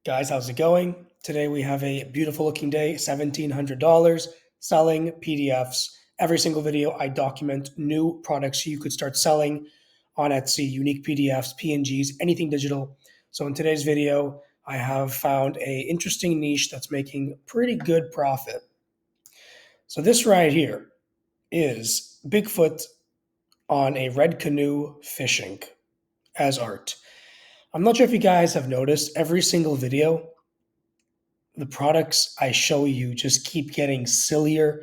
Guys, how's it going? Today we have a beautiful looking day, $1,700, selling PDFs. Every single video I document new products you could start selling on Etsy, unique PDFs, PNGs, anything digital. So in today's video, I have found a interesting niche that's making pretty good profit. So this right here is Bigfoot on a red canoe fishing as art. I'm not sure if you guys have noticed every single video the products I show you just keep getting sillier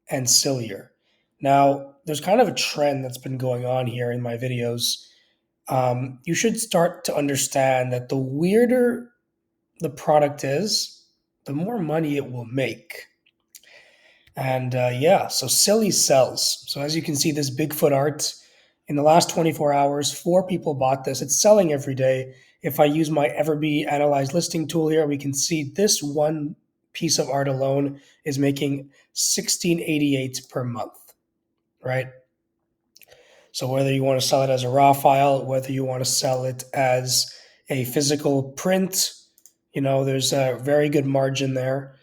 and sillier. Now, there's kind of a trend that's been going on here in my videos. You should start to understand that the weirder the product is, the more money it will make. And yeah, so silly sells. So as you can see, this Bigfoot art, in the last 24 hours, 4 people bought this. It's selling every day. If I use my Everbee Analyze Listing tool here, we can see this one piece of art alone is making $16.88 per month, right? So whether you want to sell it as a raw file, whether you want to sell it as a physical print, there's a very good margin there.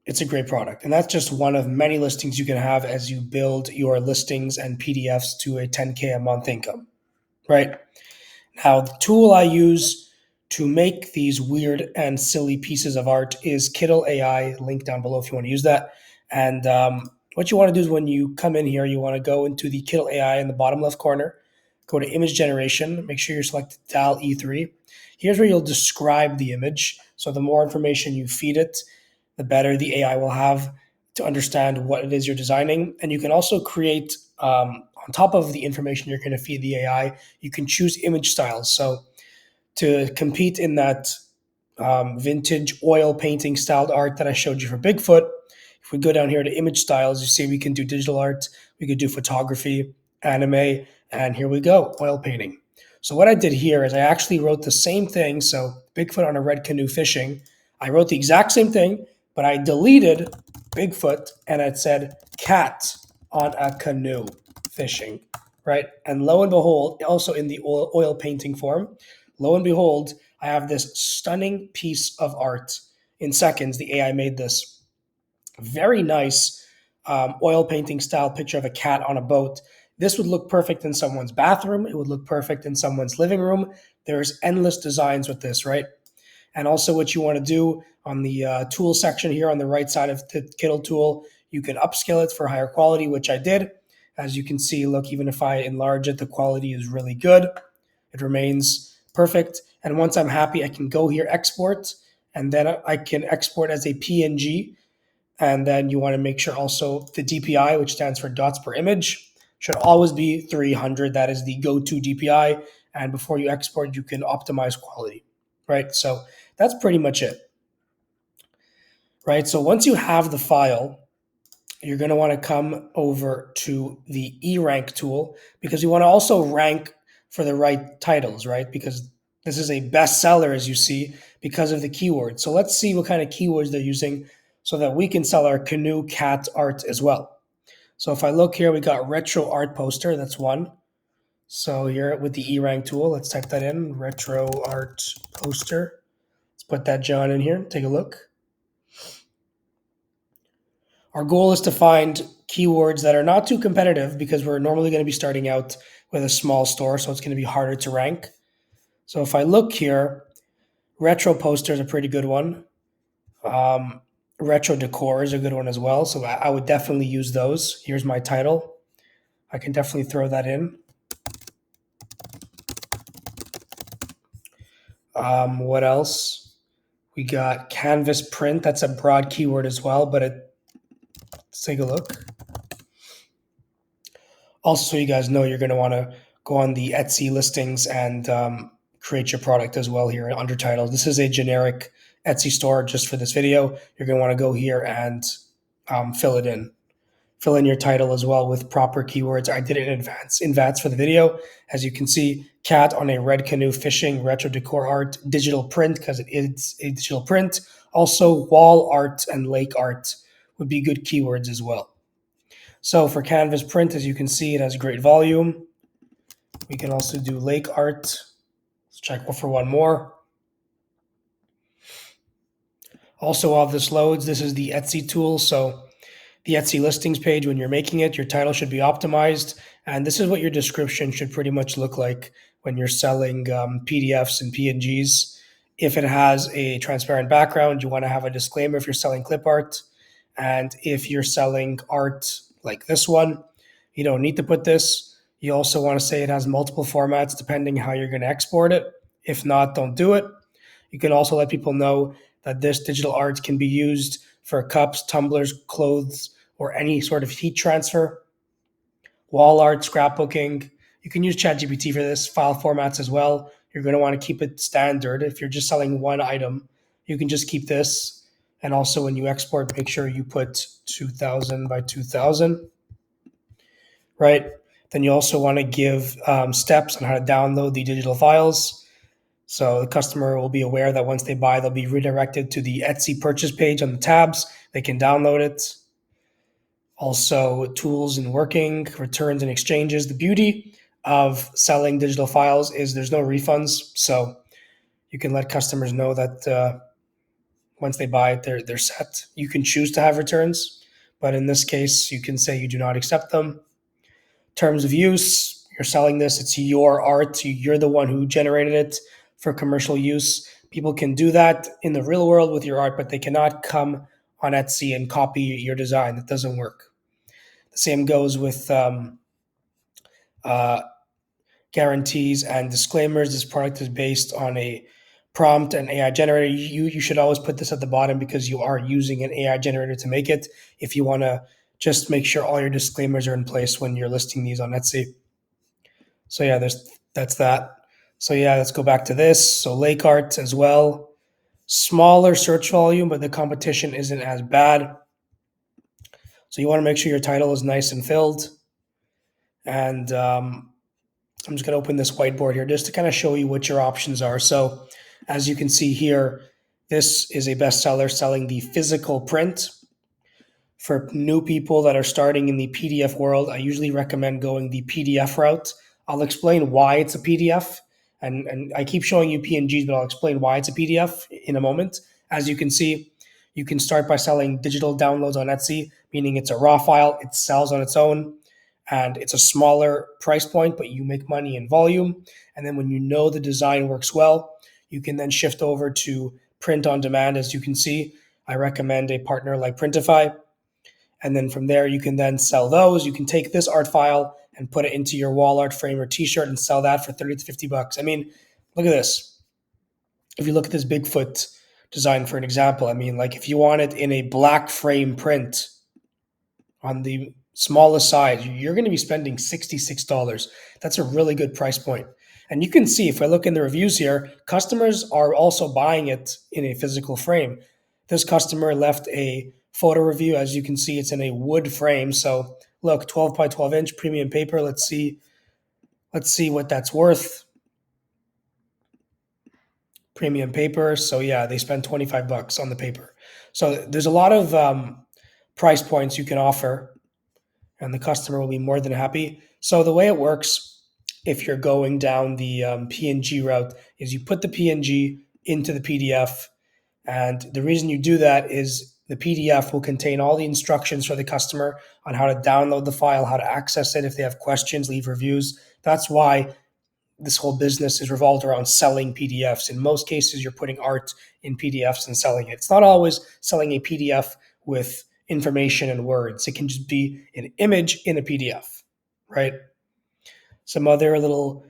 It's a great product. And that's just one of many listings you can have as you build your listings and PDFs to a 10K a month income, right? Now, the tool I use to make these weird and silly pieces of art is Kittl AI, link down below if you want to use that. And what you want to do is when you come in here, you want to go into the Kittl AI in the bottom left corner, go to image generation, make sure you're selected DAL E3. Here's where you'll describe the image. So the more information you feed it, the better the AI will have to understand what it is you're designing. And you can also create, on top of the information you're going to feed the AI, you can choose image styles. So to compete in that vintage oil painting styled art that I showed you for Bigfoot, if we go down here to image styles, you see we can do digital art, we could do photography, anime, and here we go, oil painting. So what I did here is I actually wrote the same thing. So Bigfoot on a red canoe fishing, I wrote the exact same thing, but I deleted Bigfoot and it said cat on a canoe fishing, right? And lo and behold, also in the oil painting form, lo and behold, I have this stunning piece of art. In seconds, the AI made this very nice oil painting style picture of a cat on a boat. This would look perfect in someone's bathroom. It would look perfect in someone's living room. There's endless designs with this, right? And also what you want to do on the tool section here on the right side of the Kittl tool, you can upscale it for higher quality, which I did. As you can see, look, even if I enlarge it, the quality is really good. It remains perfect. And once I'm happy, I can go here, export, and then I can export as a PNG. And then you want to make sure also the DPI, which stands for dots per image, should always be 300. That is the go-to DPI. And before you export, you can optimize quality, right? So that's pretty much it, right? So once you have the file, you're going to want to come over to the eRank tool because you want to also rank for the right titles, right? Because this is a bestseller, as you see, because of the keywords. So let's see what kind of keywords they're using so that we can sell our canoe cat art as well. So if I look here, we got retro art poster. That's one. So here with the eRank tool, let's type that in, retro art poster. Let's put that John in here. Take a look. Our goal is to find keywords that are not too competitive because we're normally going to be starting out with a small store, so it's going to be harder to rank. So if I look here, retro poster is a pretty good one. Retro decor is a good one as well. So I would definitely use those. Here's my title. I can definitely throw that in. What else? We got canvas print. That's a broad keyword as well, but let's take a look. Also, so you guys know, you're going to want to go on the Etsy listings and create your product as well here under titles. This is a generic Etsy store just for this video. You're going to want to go here and fill it in. Fill in your title as well with proper keywords. I did it in advance for the video. As you can see, cat on a red canoe fishing, retro decor art, digital print because it is a digital print. Also, wall art and lake art would be good keywords as well. So for canvas print, as you can see, it has great volume. We can also do lake art. Let's check for one more. Also, while this loads, this is the Etsy tool. So the Etsy listings page, when you're making it, your title should be optimized. And this is what your description should pretty much look like when you're selling PDFs and PNGs. If it has a transparent background, you want to have a disclaimer if you're selling clip art. And if you're selling art like this one, you don't need to put this. You also want to say it has multiple formats depending how you're going to export it. If not, don't do it. You can also let people know that this digital art can be used for cups, tumblers, clothes, or any sort of heat transfer, wall art, scrapbooking. You can use ChatGPT for this, file formats as well. You're going to want to keep it standard. If you're just selling one item, you can just keep this. And also when you export, make sure you put 2000 by 2000, right? Then you also want to give steps on how to download the digital files. So the customer will be aware that once they buy, they'll be redirected to the Etsy purchase page on the tabs. They can download it. Also, tools and working, returns and exchanges. The beauty of selling digital files is there's no refunds. So you can let customers know that once they buy it, they're set. You can choose to have returns, but in this case, you can say you do not accept them. Terms of use, you're selling this, it's your art, you're the one who generated it for commercial use. People can do that in the real world with your art, but they cannot come on Etsy and copy your design. That doesn't work. The same goes with uh, guarantees and disclaimers. This product is based on a prompt and AI generator. You should always put this at the bottom because you are using an AI generator to make it. If you want to just make sure all your disclaimers are in place when you're listing these on Etsy. So yeah, that's that. So yeah, let's go back to this. So lake art as well. Smaller search volume, but the competition isn't as bad. So you want to make sure your title is nice and filled. And I'm just going to open this whiteboard here just to kind of show you what your options are. So as you can see here, this is a bestseller selling the physical print. For new people that are starting in the PDF world, I usually recommend going the PDF route. I'll explain why it's a PDF. And I keep showing you PNGs, but I'll explain why it's a PDF in a moment. As you can see, you can start by selling digital downloads on Etsy, meaning it's a raw file, it sells on its own, and it's a smaller price point, but you make money in volume. And then when you know the design works well, you can then shift over to print on demand. As you can see, I recommend a partner like Printify. And then from there, you can then sell those. You can take this art file and put it into your wall art frame or t-shirt and sell that for 30 to 50 bucks. I mean, look at this. If you look at this Bigfoot design for an example, I mean, like if you want it in a black frame print on the smallest size, you're going to be spending $66. That's a really good price point. And you can see if I look in the reviews here, customers are also buying it in a physical frame. This customer left a photo review. As you can see, it's in a wood frame. So look, 12 by 12 inch premium paper. Let's see what that's worth. Premium paper. So yeah, they spent 25 bucks on the paper. So there's a lot of price points you can offer and the customer will be more than happy. So the way it works, if you're going down the PNG route, is you put the PNG into the PDF. And the reason you do that is the PDF will contain all the instructions for the customer on how to download the file, how to access it. If they have questions, leave reviews. That's why this whole business is revolved around selling PDFs. In most cases, you're putting art in PDFs and selling it. It's not always selling a PDF with information and words. It can just be an image in a PDF, right? Some other little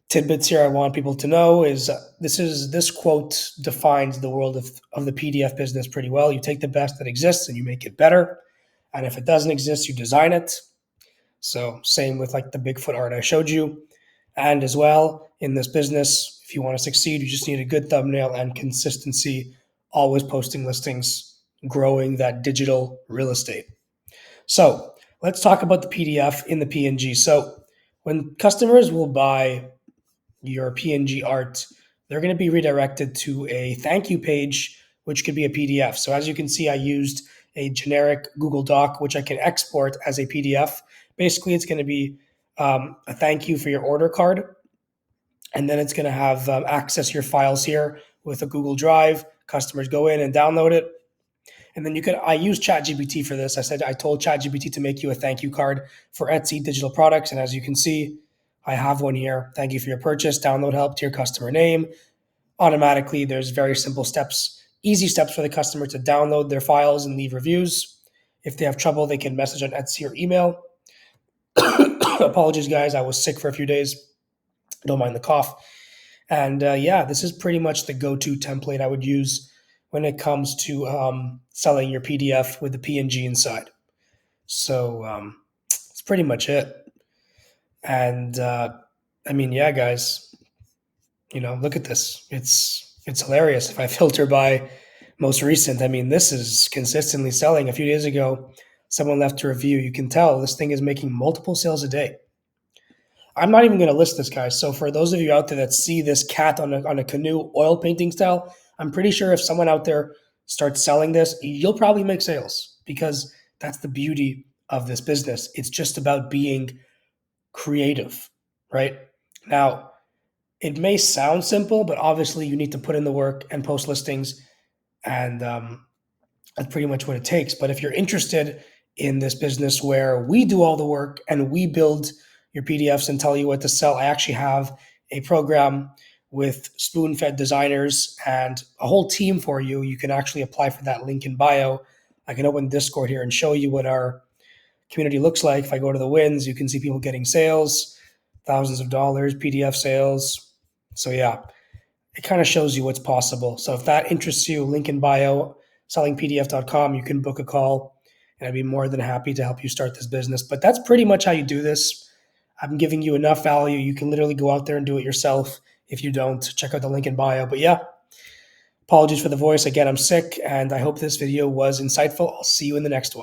tidbits here I want people to know is this quote defines the world of the PDF business pretty well. You take the best that exists and you make it better. And if it doesn't exist, you design it. So same with like the Bigfoot art I showed you. And as well, in this business, if you want to succeed, you just need a good thumbnail and consistency, always posting listings, growing that digital real estate. So let's talk about the PDF in the PNG. So when customers will buy your PNG art, they're going to be redirected to a thank you page, which could be a PDF. So as you can see, I used a generic Google Doc, which I can export as a PDF. Basically, it's going to be a thank you for your order card. And then it's going to have access your files here with a Google Drive. Customers go in and download it. And then I use ChatGPT for this. I told ChatGPT to make you a thank you card for Etsy digital products. And as you can see, I have one here. Thank you for your purchase. Download help to your customer name. Automatically, there's very simple steps, easy steps for the customer to download their files and leave reviews. If they have trouble, they can message on Etsy or email. Apologies, guys. I was sick for a few days. Don't mind the cough. And yeah, this is pretty much the go-to template I would use when it comes to selling your PDF with the PNG inside. So that's pretty much it. And I mean, yeah, guys, look at this. It's hilarious. If I filter by most recent, I mean, this is consistently selling. A few days ago, someone left a review. You can tell this thing is making multiple sales a day. I'm not even going to list this, guys. So for those of you out there that see this cat on a canoe oil painting style, I'm pretty sure if someone out there starts selling this, you'll probably make sales, because that's the beauty of this business. It's just about being creative, right? Now, it may sound simple, but obviously you need to put in the work and post listings, and that's pretty much what it takes. But if you're interested in this business where we do all the work and we build your PDFs and tell you what to sell, I actually have a program with spoon-fed designers and a whole team for you. You can actually apply for that link in bio. I can open Discord here and show you what our community looks like. If I go to the wins, you can see people getting sales, thousands of dollars, PDF sales. So yeah, it kind of shows you what's possible. So if that interests you, link in bio, sellingpdf.com, you can book a call, and I'd be more than happy to help you start this business. But that's pretty much how you do this. I'm giving you enough value. You can literally go out there and do it yourself. If you don't, check out the link in bio. But yeah, apologies for the voice. Again, I'm sick, and I hope this video was insightful. I'll see you in the next one.